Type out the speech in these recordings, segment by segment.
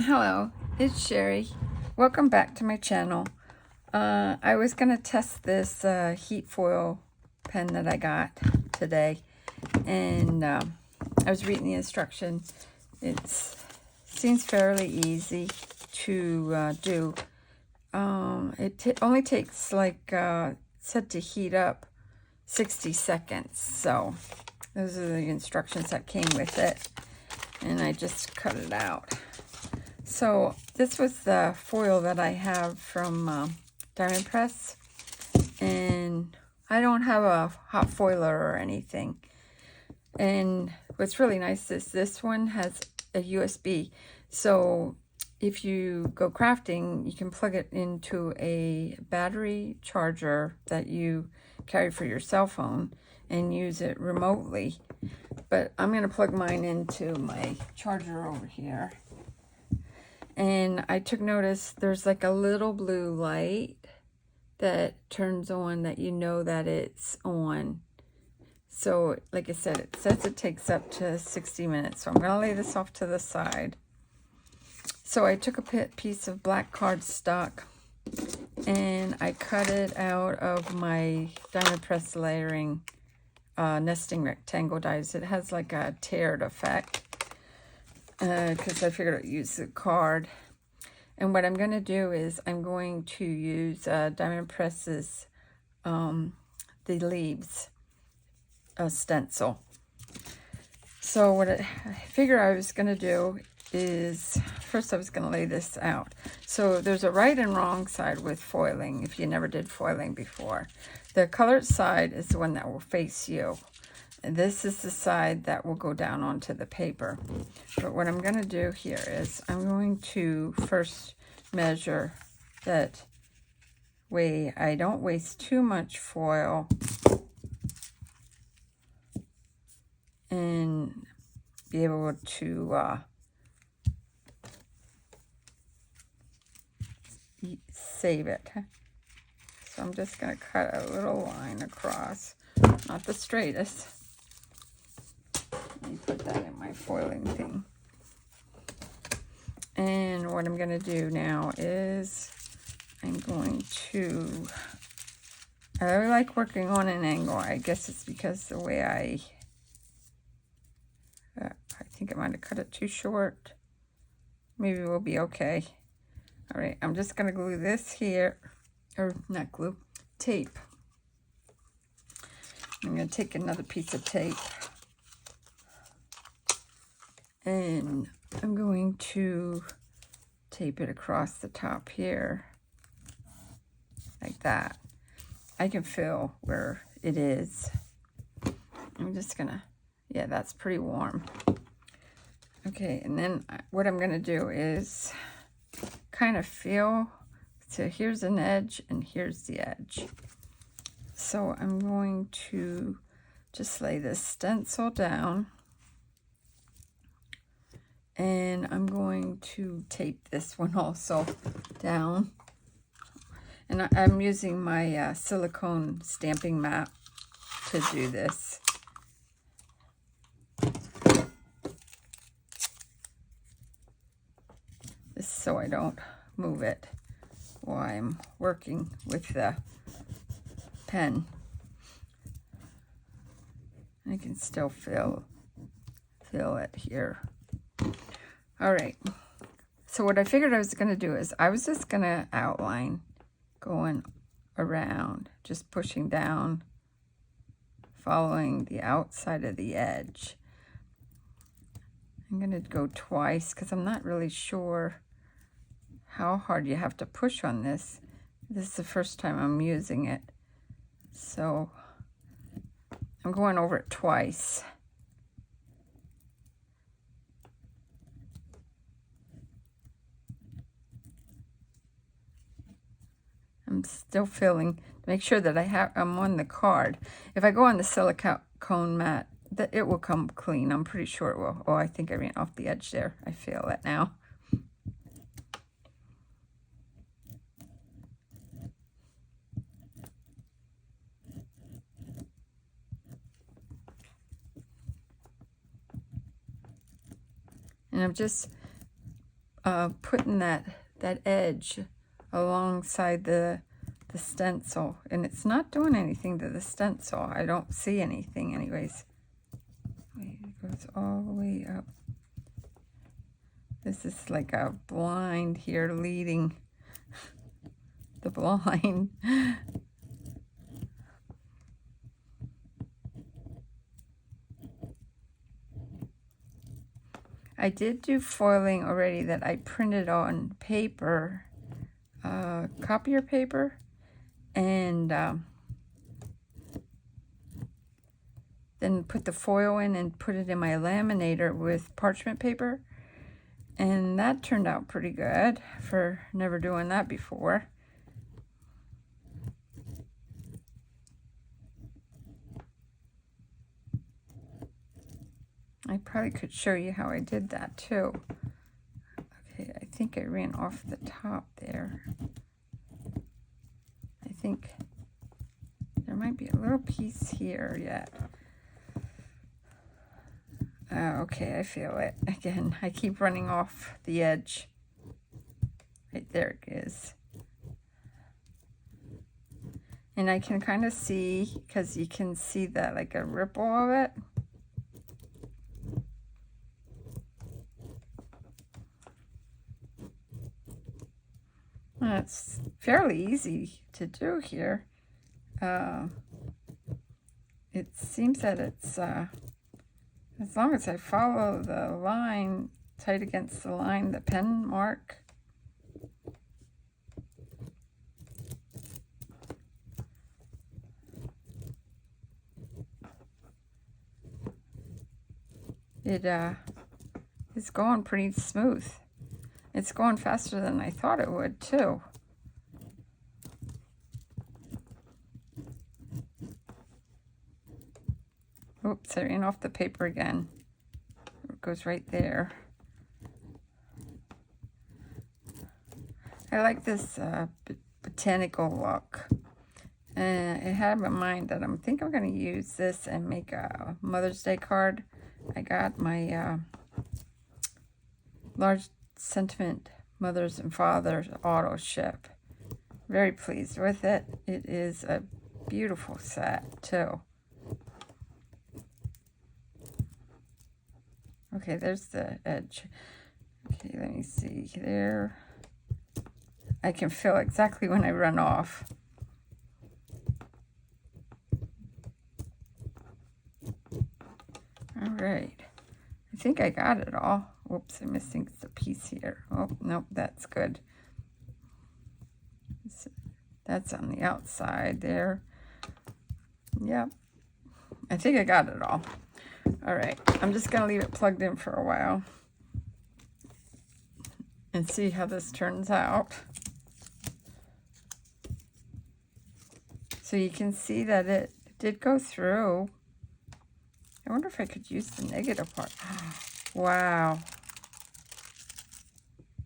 Hello, it's Sherry. Welcome back to my channel. I was going to test this heat foil pen that I got today, and I was reading the instructions. It seems fairly easy to do. It only takes like set to heat up 60 seconds. So those are the instructions that came with it, and I just cut it out. So this was the foil that I have from Diamond Press, and I don't have a hot foiler or anything. And what's really nice is this one has a USB, so if you go crafting, you can plug it into a battery charger that you carry for your cell phone and use it remotely. But I'm going to plug mine into my charger over here. And I took notice there's like a little blue light that turns on that you know that it's on. So like I said, it says it takes up to 60 minutes. So I'm going to lay this off to the side. So I took a piece of black cardstock and I cut it out of my Diamond Press layering nesting rectangle dies. It has like a teared effect, because I figured I'd use the card. And what I'm going to do is I'm going to use Diamond Press's The Leaves stencil. So what I figured I was going to do is, first I was going to lay this out. So there's a right and wrong side with foiling, if you never did foiling before. The colored side is the one that will face you. And this is the side that will go down onto the paper. But what I'm going to do here is I'm going to first measure that way I don't waste too much foil and be able to save it. So I'm just going to cut a little line across, not the straightest. Let me put that in my foiling thing. And what I'm going to do now is I'm going to, I really like working on an angle. I guess it's because the way I think I might have cut it too short. Maybe we'll be okay. All right, I'm just going to glue this here, or not glue, tape. I'm going to take another piece of tape and I'm going to tape it across the top here, like that. I can feel where it is. I'm just gonna, yeah, that's pretty warm. Okay, and then what I'm gonna do is kind of feel, so here's an edge and here's the edge. So I'm going to just lay this stencil down. And I'm going to tape this one also down. And I'm using my silicone stamping mat to do this. Just so I don't move it while I'm working with the pen. I can still feel it here. All right, so what I figured I was going to do is I was just going to outline going around, just pushing down, following the outside of the edge. I'm going to go twice because I'm not really sure how hard you have to push on this. This is the first time I'm using it, so I'm going over it twice. I'm still feeling to make sure that I'm on the card. If I go on the silicone mat, that it will come clean. I'm pretty sure it will. Oh, I think I ran off the edge there. I feel it now. And I'm just putting that edge alongside the stencil, and it's not doing anything to the stencil. I don't see anything anyways. It goes all the way up. This is like a blind here leading the blind. I did do foiling already that I printed on paper, copier paper, and then put the foil in and put it in my laminator with parchment paper, and that turned out pretty good for never doing that before. I probably could show you how I did that too. Okay, I think I ran off the top there. I think there might be a little piece here yet. Okay, I feel it. Again, I keep running off the edge. Right there it is. And I can kind of see, because you can see that like a ripple of it. It's fairly easy to do here. It seems that it's, as long as I follow the line tight against the line, the pen mark. It is going pretty smooth. It's going faster than I thought it would, too. Oops, I ran off the paper again. It goes right there. I like this botanical look. And I have in mind that I think I'm going to use this and make a Mother's Day card. I got my large sentiment mothers and fathers auto ship. Very pleased with it. It is a beautiful set too. Okay, there's the edge. Okay, let me see there. I can feel exactly when I run off. All right, I think I got it all. Whoops, I'm missing the piece here. Oh, nope, that's good. That's on the outside there. Yep, I think I got it all. All right, I'm just gonna leave it plugged in for a while and see how this turns out. So you can see that it did go through. I wonder if I could use the negative part. Wow.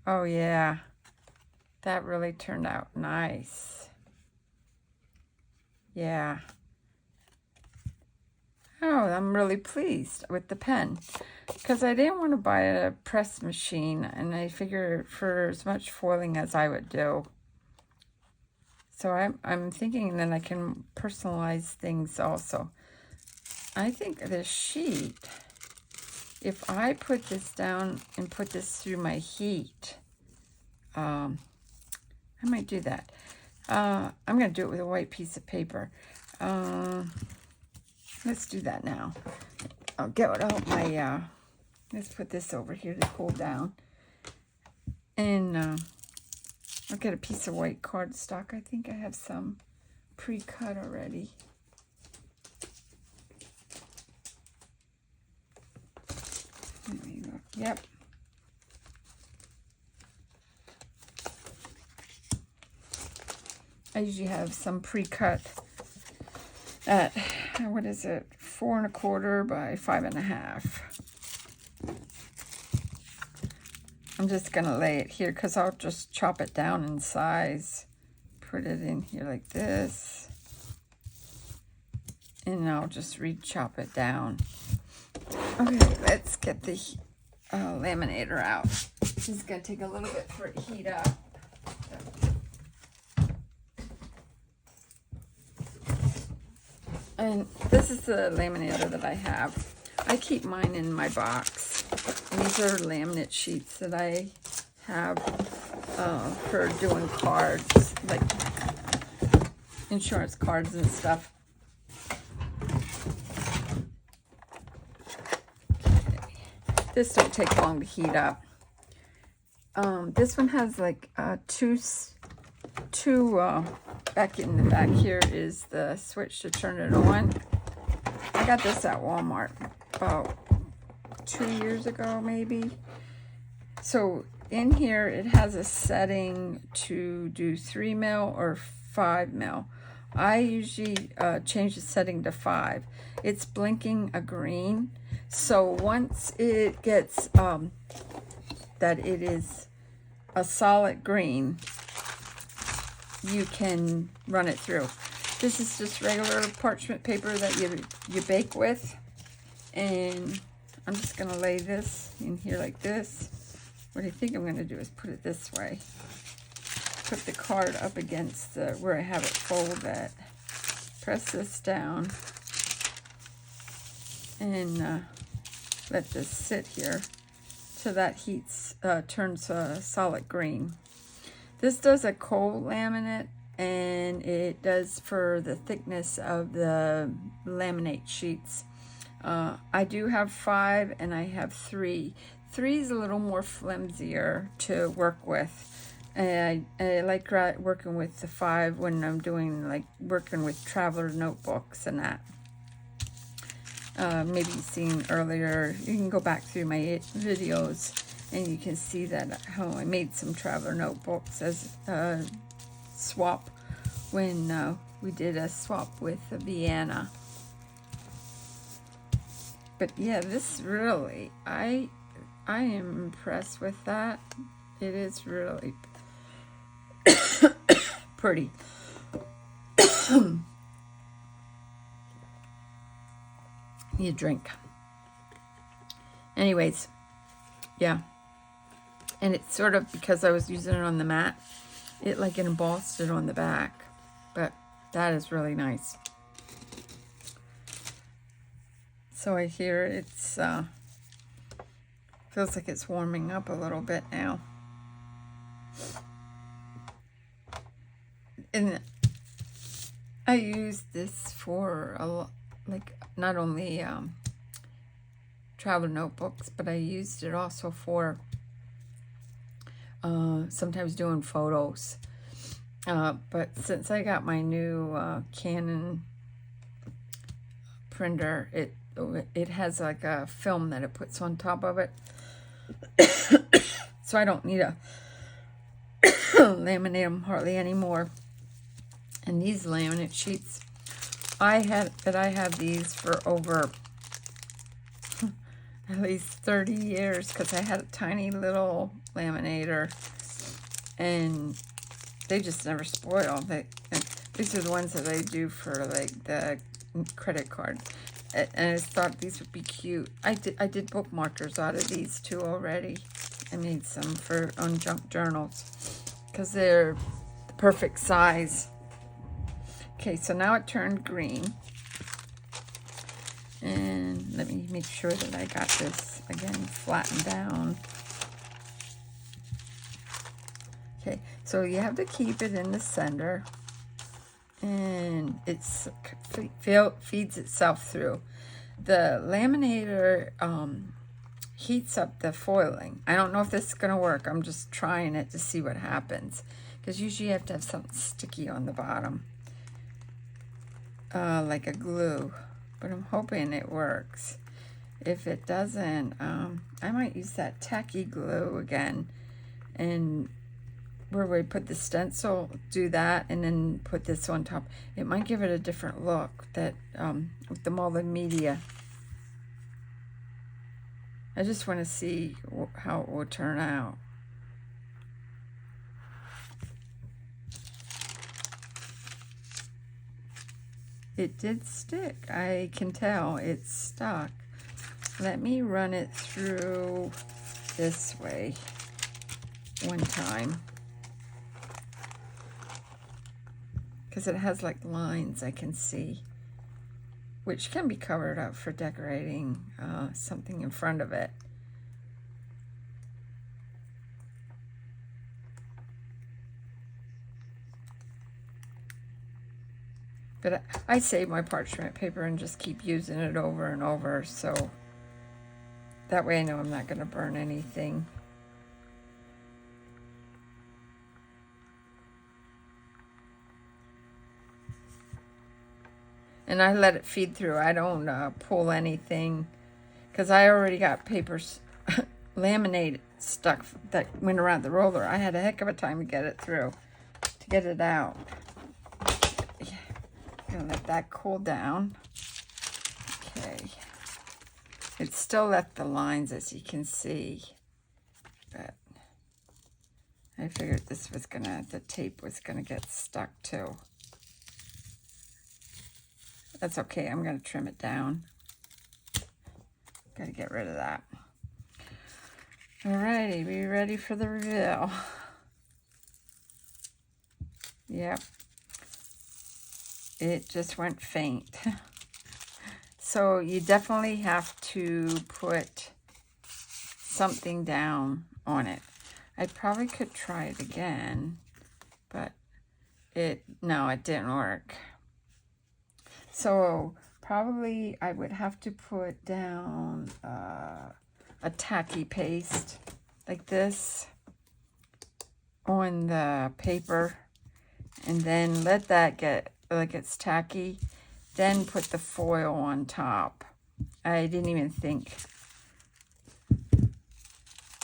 Oh yeah, that really turned out nice. Yeah. Oh, I'm really pleased with the pen because I didn't want to buy a press machine, and I figured for as much foiling as I would do. So I'm thinking that I can personalize things also. I think this sheet, if I put this down and put this through my heat, I might do that. I'm going to do it with a white piece of paper. Let's do that now. I'll get out my, let's put this over here to cool down. And I'll get a piece of white cardstock. I think I have some pre-cut already. Let me look. Yep. I usually have some pre-cut at, what is it, 4 1/4 by 5 1/2. I'm just gonna lay it here because I'll just chop it down in size. Put it in here like this. And I'll just re-chop it down. Okay, let's get the laminator out. This is going to take a little bit for it to heat up. And this is the laminator that I have. I keep mine in my box. And these are laminate sheets that I have for doing cards, like insurance cards and stuff. Okay. This don't take long to heat up. This one has like two back in the back here is the switch to turn it on. I got this at Walmart about 2 years ago, maybe. So in here, it has a setting to do 3 mil or 5 mil. I usually change the setting to 5. It's blinking a green. So once it gets that it is a solid green, you can run it through. This is just regular parchment paper that you bake with. And I'm just going to lay this in here like this. What I think I'm going to do is put it this way. Put the card up against where I have it folded. Press this down. And let this sit here till that heats, turns solid green. This does a cold laminate, and it does for the thickness of the laminate sheets. I do have 5 and I have 3. 3 is a little more flimsier to work with. And I like working with the 5 when I'm doing like working with traveler notebooks and that. Maybe you've seen earlier, you can go back through my videos and you can see that how I made some traveler notebooks as a swap when we did a swap with Vienna. But yeah, this really, I am impressed with that. It is really pretty. Need a drink. Anyways, yeah. And it's sort of, because I was using it on the mat, it like embossed it on the back. But that is really nice. So I hear it's, feels like it's warming up a little bit now. And I use this for a lot, like not only travel notebooks, but I used it also for sometimes doing photos. But since I got my new Canon printer, it has like a film that it puts on top of it. So I don't need to laminate them hardly anymore. And these laminate sheets, I have these for over at least 30 years because I had a tiny little laminator and they just never spoil. These are the ones that I do for like the credit card. And I just thought these would be cute. I did bookmarkers out of these too already. I made some on junk journals because they're the perfect size. Okay, so now it turned green. And let me make sure that I got this, again, flattened down. Okay, so you have to keep it in the center. And it feeds itself through. The laminator heats up the foiling. I don't know if this is going to work. I'm just trying it to see what happens. Because usually you have to have something sticky on the bottom. Like a glue. But I'm hoping it works. If it doesn't, I might use that tacky glue again. And where we put the stencil, do that, and then put this on top. It might give it a different look that with the multimedia. I just want to see how it will turn out. It did stick. I can tell it's stuck. Let me run it through this way one time. Because it has like lines I can see, which can be covered up for decorating something in front of it. But I save my parchment paper and just keep using it over and over, so that way I know I'm not going to burn anything. And I let it feed through. I don't pull anything, because I already got papers, laminated stuff that went around the roller. I had a heck of a time to get it through, to get it out. Gonna let that cool down. Okay. It still left the lines, as you can see, but I figured this was gonna, the tape was gonna get stuck too. That's okay, I'm gonna trim it down. Gotta get rid of that. Alrighty, we ready for the reveal? Yep. It just went faint. So you definitely have to put something down on it. I probably could try it again, but no, it didn't work. So probably I would have to put down a tacky paste like this on the paper, and then let that get like it's tacky, then put the foil on top. I didn't even think.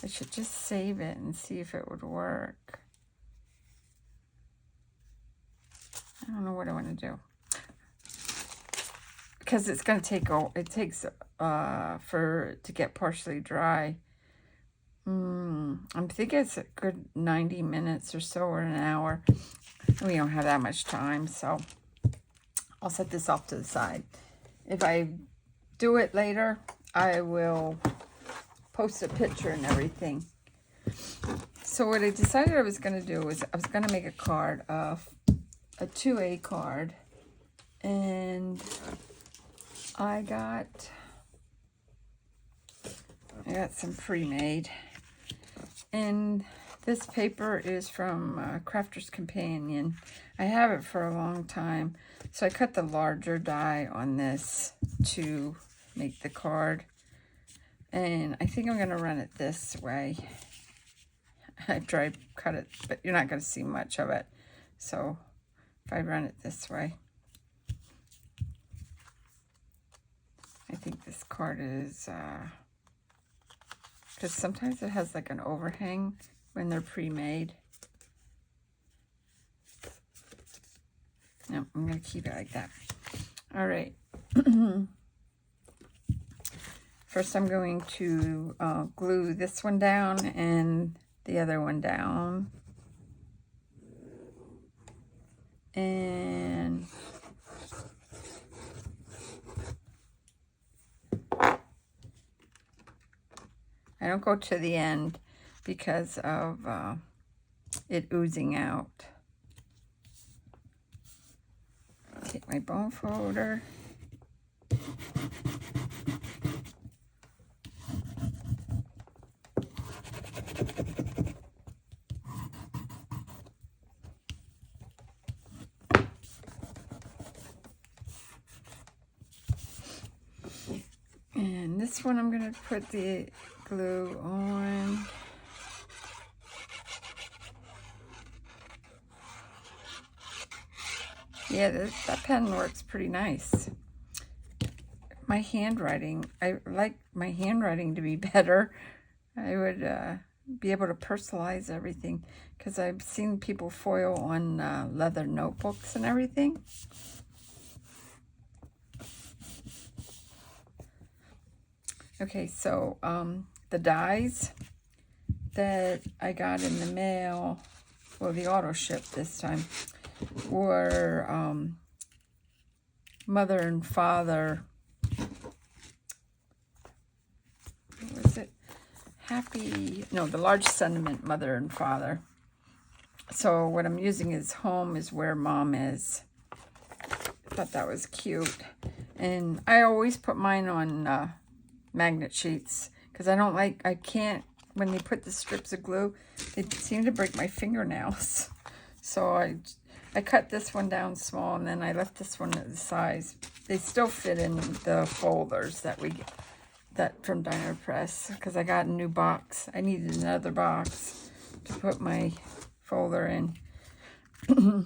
I should just save it and see if it would work. I don't know what I want to do, because it's going to take, it takes for it to get partially dry. I'm thinking it's a good 90 minutes or so, or an hour. We don't have that much time, so I'll set this off to the side. If I do it later, I will post a picture and everything. So what I decided I was going to do was I was going to make a card, a 2A card, and I got some pre-made, and this paper is from Crafter's Companion. I have it for a long time, so I cut the larger die on this to make the card, and I think I'm going to run it this way. I dry cut it, but you're not going to see much of it, so if I run it this way, I think this card is, because sometimes it has like an overhang when they're pre-made. No, I'm going to keep it like that. All right. First, I'm going to glue this one down and the other one down. And I don't go to the end because of it oozing out. Take my bone folder. And this one I'm going to put the glue on. Yeah, that pen works pretty nice. My handwriting, I like my handwriting to be better. I would be able to personalize everything, because I've seen people foil on leather notebooks and everything. Okay, so the dies that I got in the mail, well, the auto ship this time, were mother and father, what was it? the large sentiment, mother and father. So what I'm using is home is where mom is. I thought that was cute. And I always put mine on magnet sheets because I can't, when they put the strips of glue, they seem to break my fingernails. So I cut this one down small, and then I left this one at the size. They still fit in the folders that we get from Diner Press because I got a new box. I needed another box to put my folder in. And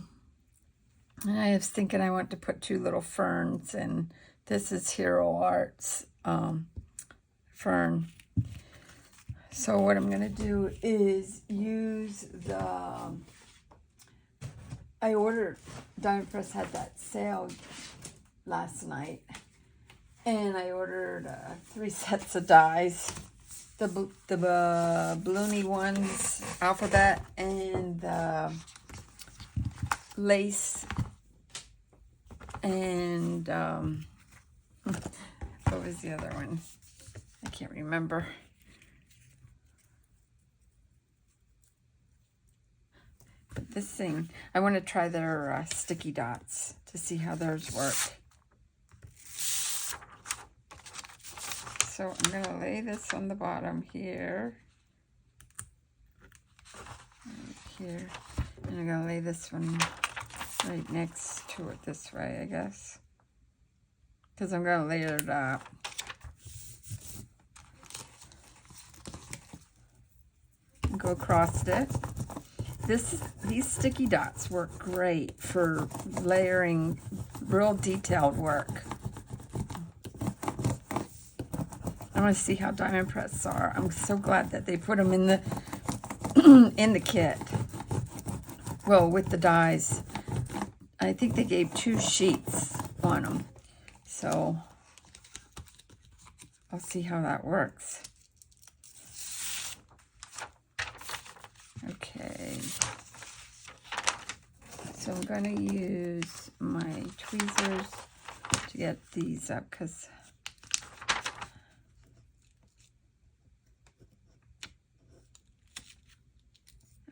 I was thinking I want to put 2 little ferns, and this is Hero Arts fern. So what I'm going to do is use I ordered, Diner Press had that sale last night, and I ordered 3 sets of dies. The balloony ones, alphabet, and the lace, and what was the other one? I can't remember. But this thing, I want to try their sticky dots to see how theirs work. So I'm going to lay this on the bottom here. Right here. And I'm going to lay this one right next to it this way, I guess. Because I'm going to layer it up. Go across it. These sticky dots work great for layering real detailed work. I want to see how Diner Press are. I'm so glad that they put them in the in the kit. Well, with the dies. I think they gave 2 sheets on them. So I'll see how that works. Okay. So I'm going to use my tweezers to get these up because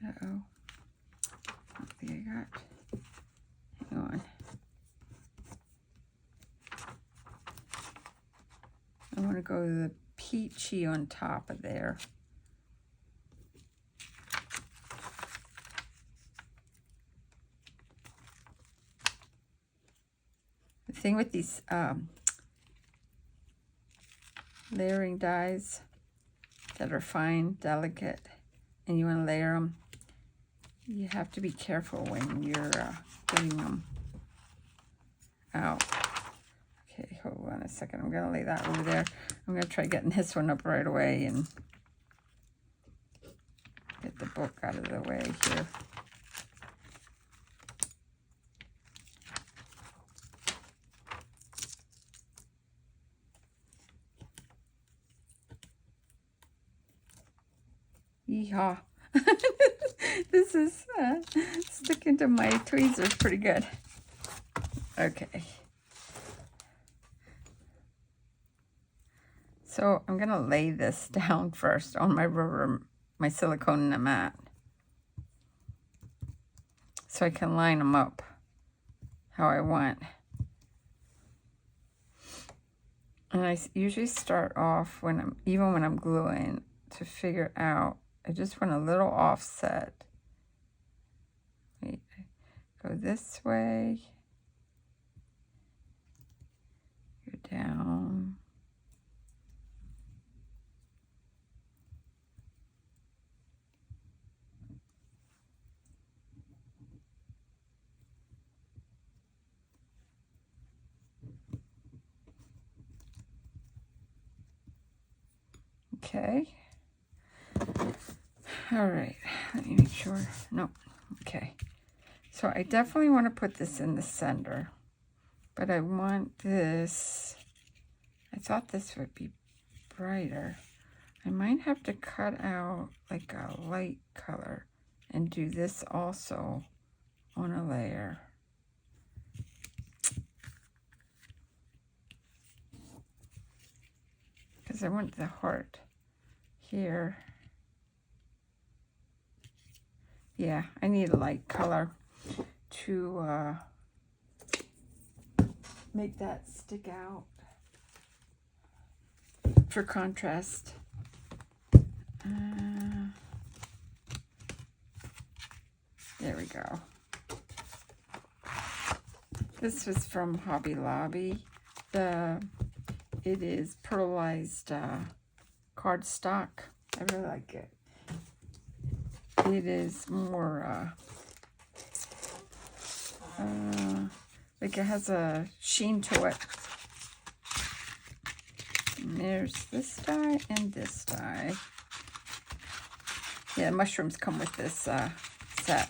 uh-oh. I don't think I got. Hang on. I want to go to the peachy on top of there. The thing with these layering dies that are fine, delicate, and you want to layer them, you have to be careful when you're getting them out. Okay, hold on a second. I'm going to lay that over there. I'm going to try getting this one up right away and get the book out of the way here. Yeehaw. This is sticking to my tweezers pretty good. Okay. So I'm going to lay this down first on my silicone mat. So I can line them up how I want. And I usually start off even when I'm gluing to figure out. I just want a little offset. Wait, go this way. Go down. Okay. All right. Let me make sure. No. Okay. So I definitely want to put this in the center. But I want this. I thought this would be brighter. I might have to cut out like a light color and do this also on a layer. Because I want the heart here. Yeah, I need a light color to make that stick out for contrast. There we go. This was from Hobby Lobby. It is pearlized cardstock. I really like it. It is more like it has a sheen to it. And there's this die and this die. Yeah, mushrooms come with this set.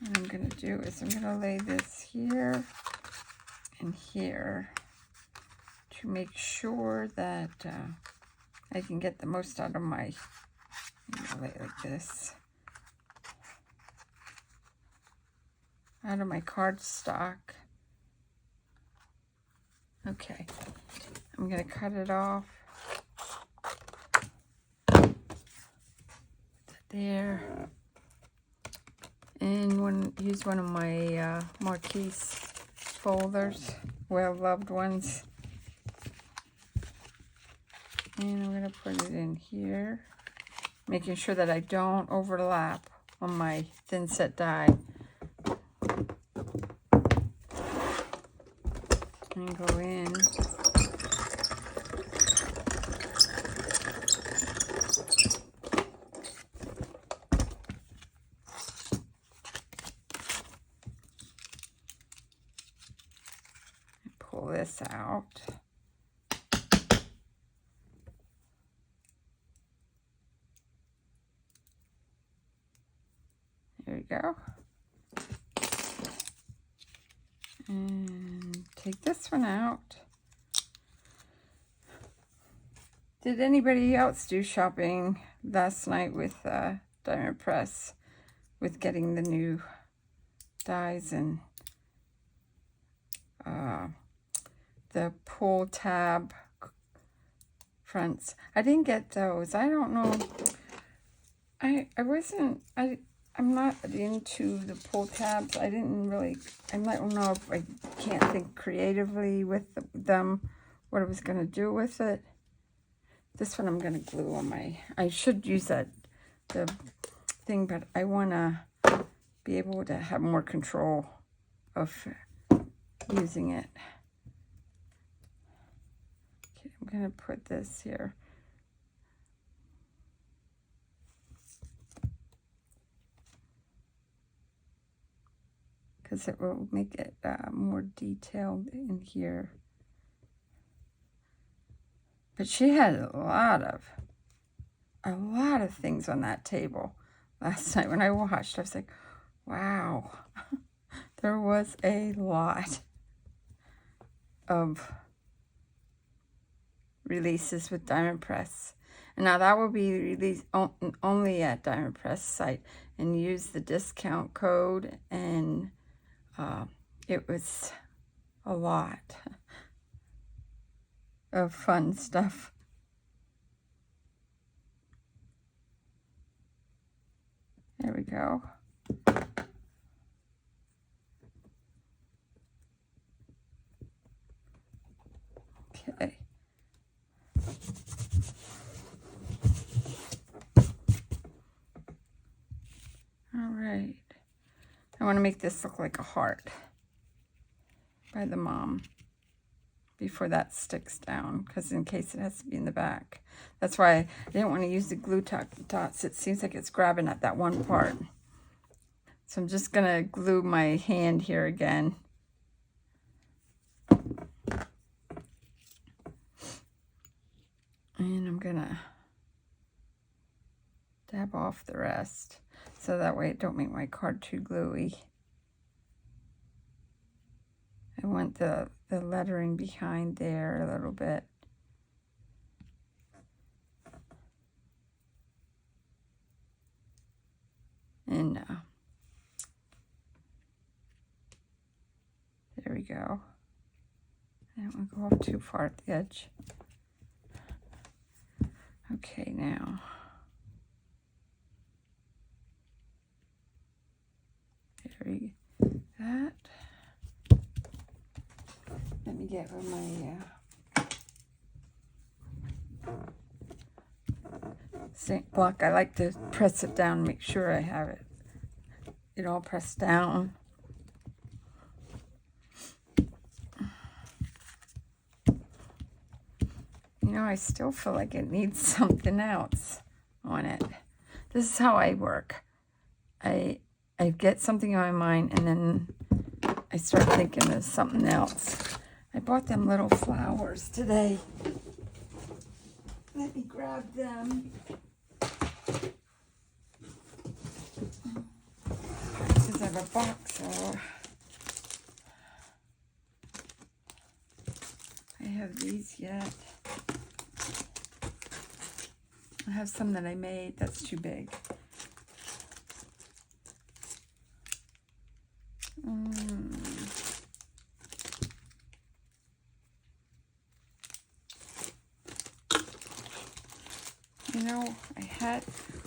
What I'm going to do is I'm going to lay this here and here to make sure that I can get the most out of my, I'm going to lay it like this, out of my cardstock. Okay, I'm going to cut it off. Put that there. And use one of my Marquise folders, well-loved ones. And I'm going to put it in here, making sure that I don't overlap on my thin set die. And go in. Pull this out. There we go. And take this one out. Did anybody else do shopping last night with Diamond Press, with getting the new dies and the pull tab fronts? I didn't get those. I don't know. I'm not into the pull tabs. I don't know if I can't think creatively with them, what I was going to do with it. This one I'm going to glue on I should use the thing, but I want to be able to have more control of using it. Okay, I'm going to put this here. Because it will make it more detailed in here. But she had a lot of things on that table last night when I watched. I was like, wow, there was a lot of releases with Diamond Press. And now that will be released only at Diamond Press site, and use the discount code, and it was a lot of fun stuff. There we go. Okay. All right. I want to make this look like a heart by the mom before that sticks down, because in case it has to be in the back. That's why I didn't want to use the glue dots. It seems like it's grabbing at that one part. So I'm just going to glue my hand here again. And I'm going to dab off the rest, so that way it don't make my card too gluey. I want the lettering behind there a little bit. And there we go. I don't want to go off too far at the edge. Okay, now. There you go. That. Let me get where my St. block. I like to press it down, make sure I have it all pressed down. You know, I still feel like it needs something else on it. This is how I work. I get something on my mind, and then I start thinking of something else. I bought them little flowers today. Let me grab them. Because I have a box, so I have these yet. I have some that I made. That's too big. You know,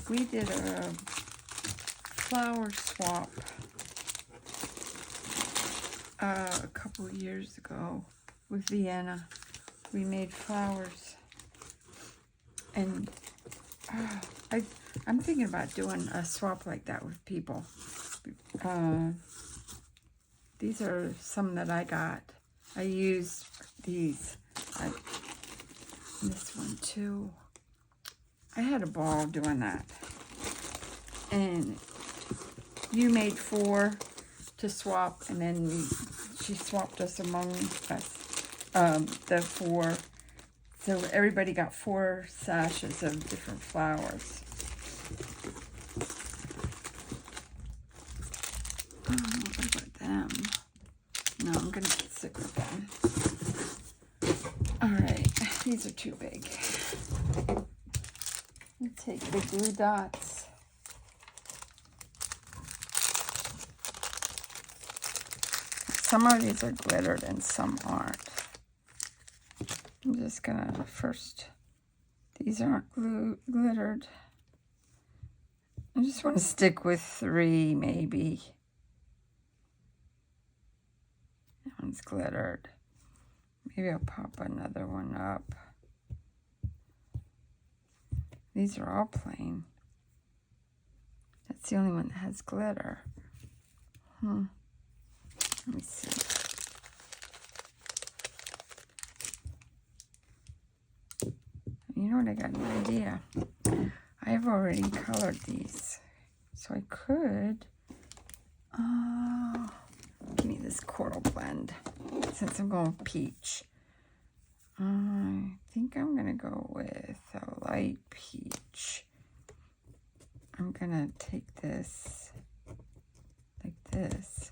we did a flower swap a couple of years ago with Vienna. We made flowers, and I'm thinking about doing a swap like that with people. These are some that I got. I used these. This one too. I had a ball doing that. And you made 4 to swap, and then she swapped us among us, the 4. So everybody got 4 sashes of different flowers. What about them? No, I'm going to get sick with them. Alright, these are too big. Let's take the glue dots. Some of these are glittered and some aren't. I'm just going to first, these aren't glittered. I just want to stick with 3 maybe. That one's glittered. Maybe I'll pop another one up. These are all plain. That's the only one that has glitter. Let me see. You know what? I got an idea. I've already colored these. So I could... give me this coral blend. Since I'm going peach. I think I'm going to go with a light peach. I'm going to take this like this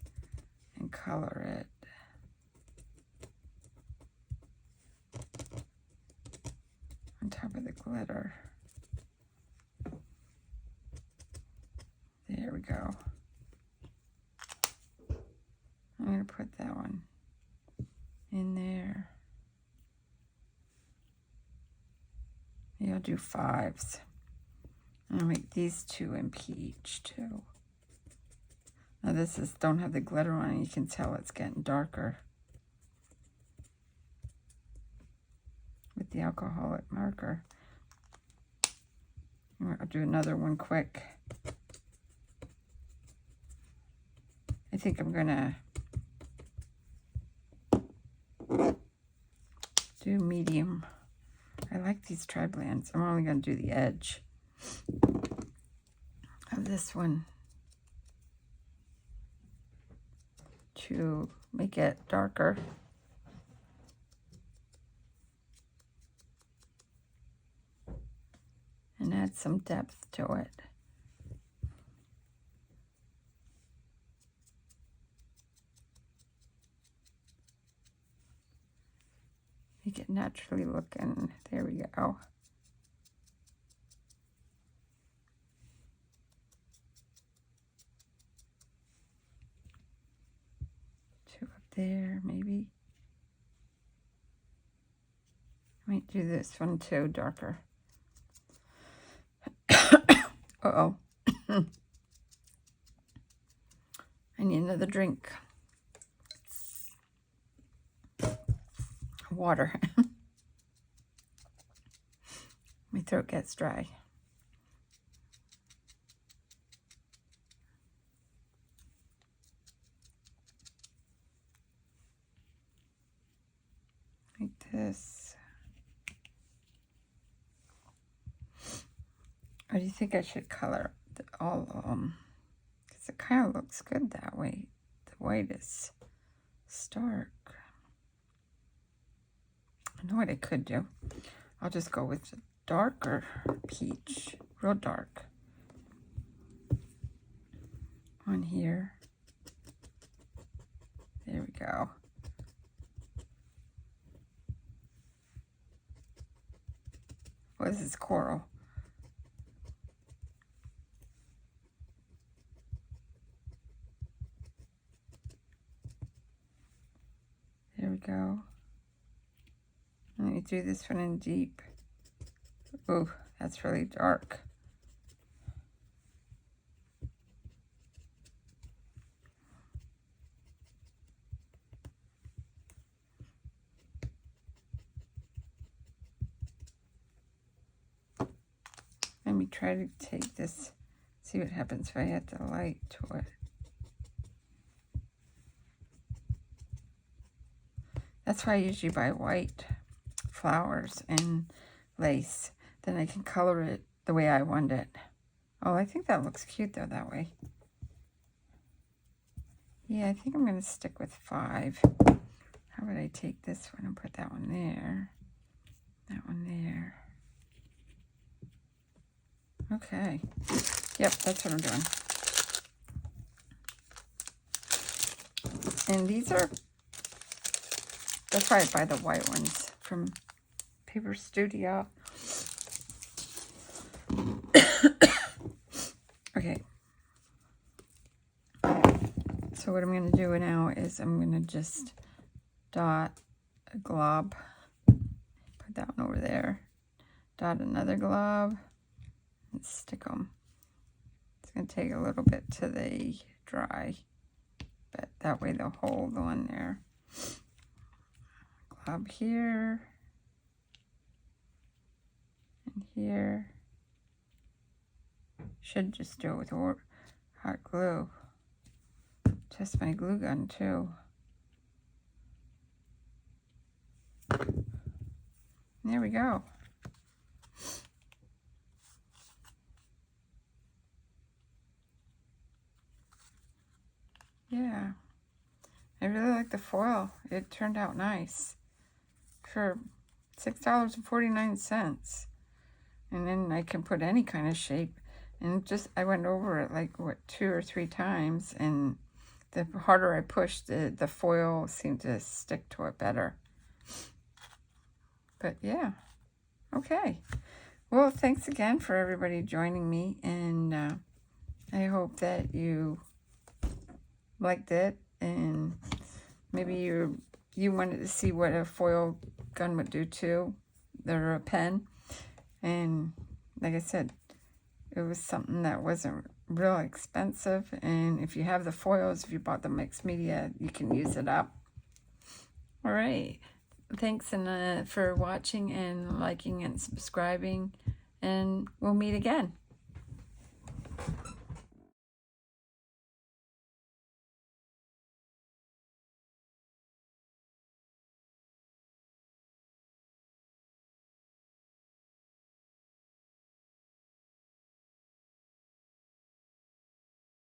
and color it. On top of the glitter. There we go. I'm going to put that one in there. Maybe I'll do 5s. I'll make these 2 in peach too. Now this is don't have the glitter on it. You can tell it's getting darker with the alcoholic marker. I'll do another one quick. I think I'm gonna do medium. I like these tri-blends. I'm only going to do the edge of this one to make it darker. And add some depth to it. Make it naturally looking. There we go. Two up there, maybe. Might do this one too, darker. Uh-oh. I need another drink. Water. My throat gets dry. Like this. Or do you think I should color all of them? Because it kind of looks good that way. The white is stark. I know what I could do. I'll just go with the darker peach, real dark. On here. There we go. What is this, coral? There we go. Let me do this one in deep. Ooh, that's really dark. Let me try to take this, see what happens if I add the light to it. That's why I usually buy white flowers and lace. Then I can color it the way I want it. Oh, I think that looks cute though that way. Yeah, I think I'm going to stick with 5. How would I take this one and put that one there? That one there. Okay. Yep, that's what I'm doing. And these are, that's why I buy the white ones from Paper Studio. Okay. So what I'm going to do now is I'm going to just dot a glob. Put that one over there. Dot another glob. And stick them. It's going to take a little bit till they dry. But that way they'll hold on there. Glob here. And here. Should just do it with hot glue. Test my glue gun too. There we go. Yeah. I really like the foil. It turned out nice. For $6.49. And then I can put any kind of shape. And just, I went over it like, what, 2 or 3 times. And the harder I pushed, the foil seemed to stick to it better. But yeah. Okay. Well, thanks again for everybody joining me. And I hope that you liked it. And maybe you wanted to see what a foil gun would do too. Or a pen. And like I said, it was something that wasn't real expensive. And if you have the foils, if you bought the mixed media, you can use it up. All right. Thanks for watching and liking and subscribing. And we'll meet again.